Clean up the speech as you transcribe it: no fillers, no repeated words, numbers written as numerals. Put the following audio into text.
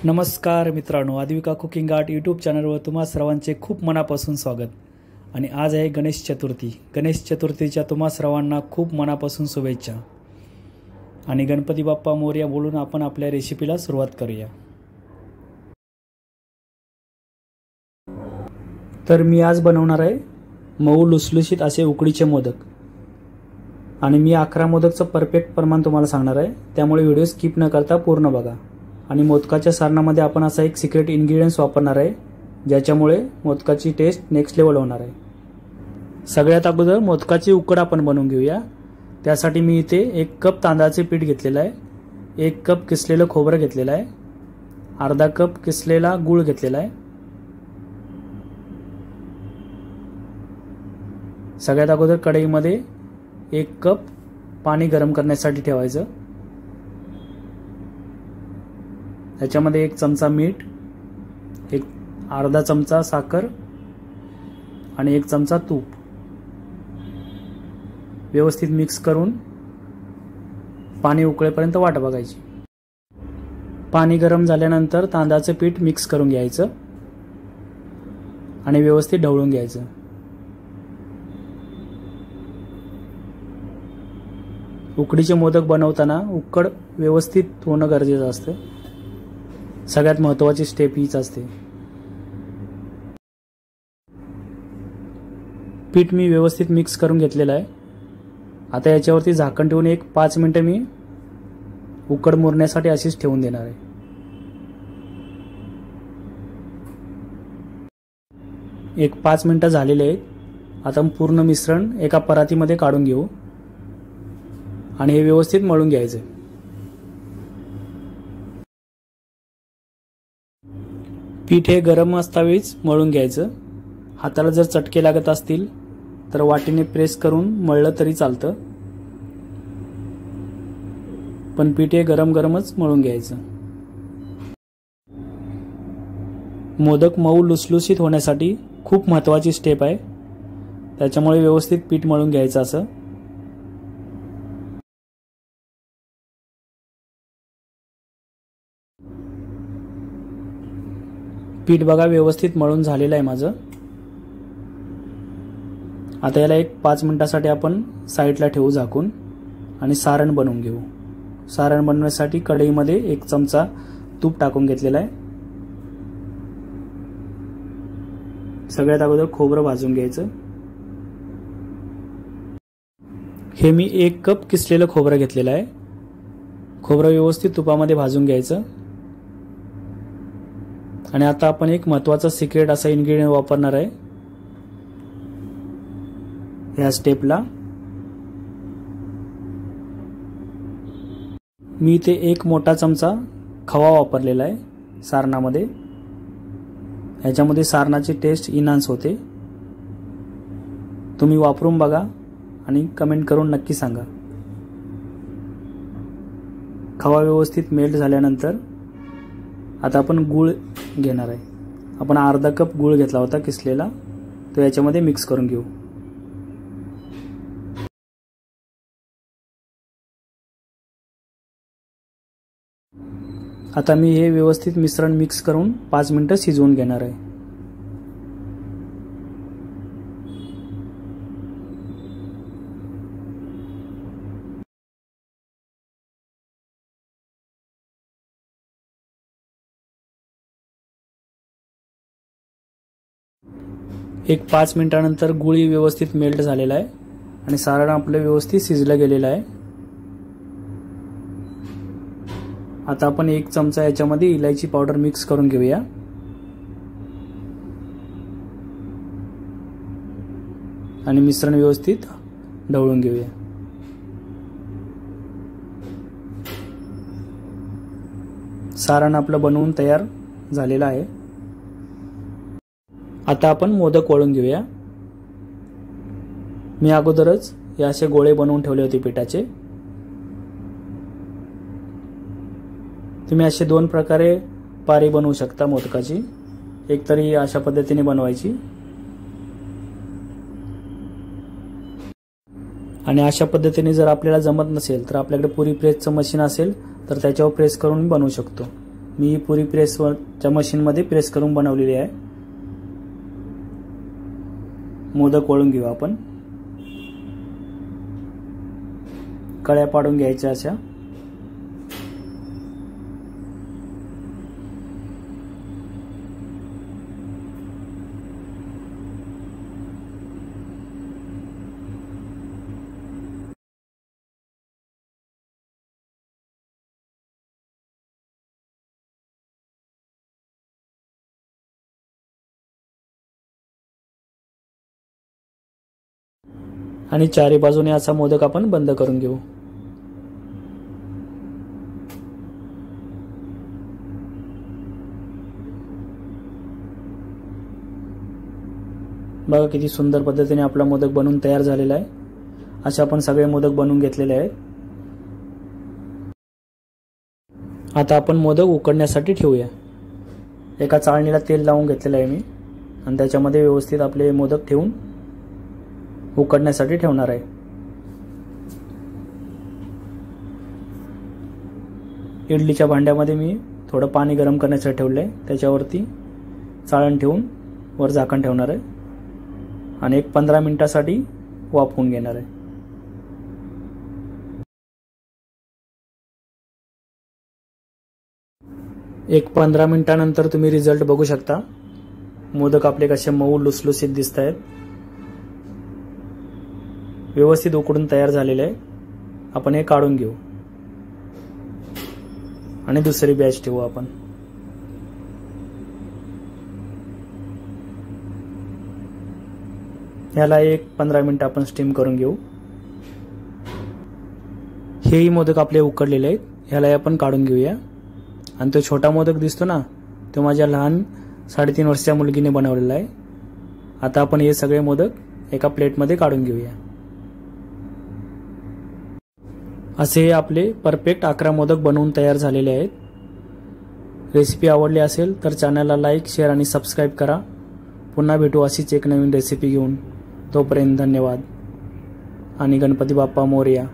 नमस्कार मित्रांनो, आद्विका cooking art YouTube चॅनलवर तुम्हा सर्वांचे खूप मनापासून स्वागत। आणि आज आहे गणेश चतुर्थी। गणेश चतुर्थीच्या तुम्हा सर्वांना खूप मनापासून शुभेच्छा। आणि गणपती बाप्पा मोरया बोलून आपण आपल्या रेसिपीला सुरुवात करूया। तर मी आज बनवणार आहे मऊ लुसलुशीत असे उकडीचे मोदक। आणि मी 11 मोदकचं परफेक्ट प्रमाण तुम्हाला सांगणार आहे, त्यामुळे व्हिडिओ स्किप न करता पूर्ण बघा। आणि मोदकाच्या सारणामध्ये आपण असा एक सिक्रेट इन्ग्रेडियंट्स वापरणार आहे, ज्याच्यामुळे मोदकाची टेस्ट नेक्स्ट लेवल होणार आहे। सगळ्यात अगोदर मोदकाची उकड आपण बनवून घेऊया। त्यासाठी मी इथे 1 कप तांदळाचे पीठ घेतलेले आहे, 1 कप किसलेलं खोबरं घेतलेलं आहे, अर्धा कप किसलेला गूळ घेतलेला आहे। सगळ्यात अगोदर कढईमध्ये 1 कप पाणी गरम करण्यासाठी ठेवायचं। त्याच्यामध्ये 1 चमचा मीठ, अर्धा चमचा साखर आणि 1 चमचा तूप व्यवस्थित मिक्स करून पाणी उकळेपर्यंत वाट बघायची। पाणी गरम झाल्यानंतर तांदळाचे पीठ मिक्स करून घ्यायचं आणि व्यवस्थित ढवळून घ्यायचं। उकडीचे मोदक बनवताना उकड व्यवस्थित होणं गरजेचं असतं। सगळ्यात महत्त्वाची स्टेप हीच असते। पीठ मी व्यवस्थित मिक्स करून घेतलेलं आहे। आता याच्यावरती झाकण ठेवून 5 मिनिटं मी उकड मुरण्यासाठी अशीच ठेवून देणार आहे। एक 5 मिनिटं झालेले आहेत। आता पूर्ण मिश्रण एका परातीमध्ये काढून घेऊ आणि हे व्यवस्थित मळून घ्यायचं। पीठ हे गरम असतावेळीच मळून घ्यायचं। हाताला जर चटके लागत असतील तर वाटीने प्रेस करून मळलं तरी चालतं, पण पीठ हे गरमच मळून घ्यायचं। मोदक मऊ लुसलुशीत होण्यासाठी खूप महत्त्वाची स्टेप आहे, त्याच्यामुळे व्यवस्थित पीठ मळून घ्यायचं असं। पीठ बघा व्यवस्थित मळून झालेलं आहे माझं। आता याला 5 मिनिटासाठी आपण साईडला ठेवू झाकून आणि सारण बनवून घेऊ। सारण बनवण्यासाठी कढईमध्ये 1 चमचा तूप टाकून घेतलेला आहे। सगळ्यात अगोदर खोबरं भाजून घ्यायचं। हे मी 1 कप किसलेलं खोबरं घेतलेलं आहे। खोबरं व्यवस्थित तुपामध्ये भाजून घ्यायचं। आणि आता आपण एक महत्त्वाचा सिक्रेट असा इन्ग्रेडियंट वापरणार आहे ह्या स्टेपला। मी इथे 1 मोठा चमचा खवा वापरलेला आहे सारणामध्ये। ह्याच्यामध्ये सारणाची टेस्ट इन्हान्स होते। तुम्ही वापरून बघा आणि कमेंट करून नक्की सांगा। खवा व्यवस्थित मेल्ट झाल्यानंतर आता आपण गूळ घेणार आहे। आपण अर्धा कप गूळ घेतला होता किसलेला, तो याच्यामध्ये मिक्स करून घेऊ। आता मी हे व्यवस्थित मिश्रण मिक्स करून 5 मिनिटं शिजवून घेणार आहे। एक 5 मिनिटानंतर गूळ व्यवस्थित मेल्ट झालेला आहे आणि सारण आपलं व्यवस्थित शिजलं गेलेलं आहे। आता आपण 1 चमचा याच्यामध्ये इलायची पावडर मिक्स करून घेऊया। आणि मिश्रण व्यवस्थित ढवळून घेऊया। सारण आपलं बनवून तयार झालेलं आहे। आता आपण मोदक वळून घेऊया। मी अगोदरच हे असे गोळे बनवून ठेवले होते पिठाचे। तुम्ही असे 2 प्रकारे पारी बनवू शकता मोदकाची। एक तरी अशा पद्धतीने बनवायची आणि अशा पद्धतीने जर आपल्याला जमत नसेल तर आपल्याकडे पुरी प्रेसचं मशीन असेल तर त्याच्यावर प्रेस करून बनवू शकतो। मी ही पुरी प्रेसवरच्या मशीनमध्ये प्रेस करून बनवलेली आहे. मोदक वळून घेऊ आपण. कळ्या पाडून घ्यायच्या अशा. आणि चारी बाजूने असा मोदक आपण बंद करून घेऊ. बघा किती सुंदर पद्धतीने आपला मोदक बनवून तयार झालेला आहे. असे आपण सगळे मोदक बनवून घेतलेले आहेत. आता आपण मोदक उकडण्यासाठी ठेवूया. एका चाळणीला तेल लावून घेतलेलं आहे मी आणि त्याच्यामध्ये व्यवस्थित आपले मोदक ठेवून उकडण्यासाठी ठेवणार आहे. इडलीच्या भांड्यामध्ये मी थोडं पाणी गरम करण्यासाठी ठेवलं आहे. त्याच्यावरती चाळण ठेवून वर झाकण ठेवणार आहे आणि एक 15 मिनिटासाठी वाफवून घेणार आहे. एक 15 मिनिटानंतर तुम्ही रिझल्ट बघू शकता. मोदक आपले कसे मऊ लुसलुसीत दिसत आहेत. व्यवस्थित उकडून तयार झालेले आहे. आपण हे काढून घेऊ आणि दुसरी बॅच ठेवू आपण. ह्याला एक 15 मिनिट आपण स्टीम करून घेऊ. हेही मोदक आपले उकडलेले आहेत. ह्याला आपण काढून घेऊया. आणि तो छोटा मोदक दिसतो ना, तो माझ्या लहान 3.5 वर्षाच्या मुलगीने बनवलेला आहे. आता आपण हे सगळे मोदक एका प्लेटमध्ये काढून घेऊया. असे हे आपले परफेक्ट 11 मोदक बनवून तयार झालेले आहेत. रेसिपी आवडली असेल तर चॅनलला लाईक, शेअर आणि सबस्क्राईब करा. पुन्हा भेटू अशीच एक नवीन रेसिपी घेऊन. तोपर्यंत धन्यवाद आणि गणपती बाप्पा मोरया.